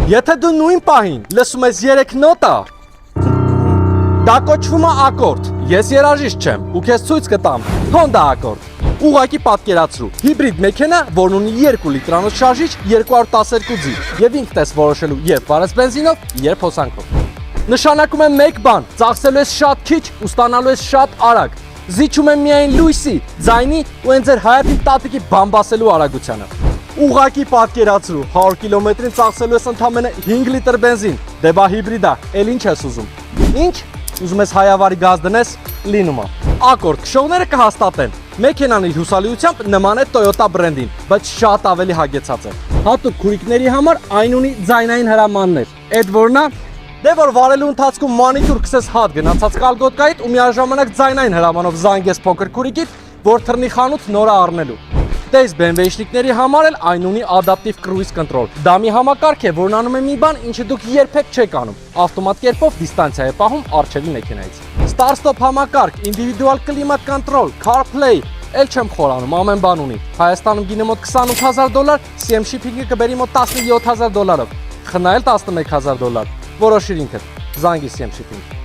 Եթե դու նույն պահին լսում ես 3 նոտա, դա կոչվում է ակորդ։ Ես երաժիշտ չեմ ու քեզ ցույց կտամ Honda ակորդ։ Ուղղակի պատկերացրու հիբրիդ մեքենա, որն ունի 2 լիտրանոց շարժիչ, 212 ձի եւ ինքդ ես որոշելու երբ վարես բենզինով, երբ հոսանքով։ Նշանակում է մեկ բան, ծախսելու ես շատ քիչ ու ստանալու ես շատ արագ։ Զիջում եմ միայն լույսի, ձայնի ու այն ձեր հայացքի տատիկի բամբասելու արագությանը։ Ուղղակի պատկերացրու 100 կիլոմետրին ծախսելու ես ընդամենը 5 լիտր բենզին, դե բա հիբրիդա, էլ ինչ ես ուզում։ Ինչ? Ուզում ես հայավարի գազ դնես, լինում է։ Ակորդ քշողները կհաստատեն, մեքենան իր հուսալիությամբ նման է Toyota բրենդին, բայց շատ ավելի հագեցած է։ Հատուկ քուրիկների համար այն ունի ձայնային հրամաններ։ Էդ որն է։ Դե որ վարելու ընթացքում մանիկյուր կսես հատ գնացած կալգոտկայիդ ու միաժամանակ ձայնային հրամանով զանգես փոքր քուրիկիդ, որ թռնի խանութ նորը առնելու։ Դες BMW-շնիկների համար էլ այն ունի adaptive cruise control։ Դա մի համակարգ է, որն անում է մի բան, ինչը դուք երբեք չեք անում։ Ավտոմատ կերպով դիստանցիա է պահում առջևի մեքենայից։ Start-stop համակարգ, individual climate control, CarPlay, էլ չեմ խորանում, ամեն բան ունի։ Հայաստանում գինը մոտ $28000, CM shipping-ը կբերի մոտ $17000։ Խնայել $11000։ Որոշիր ինքդ, զանգի CM shipping։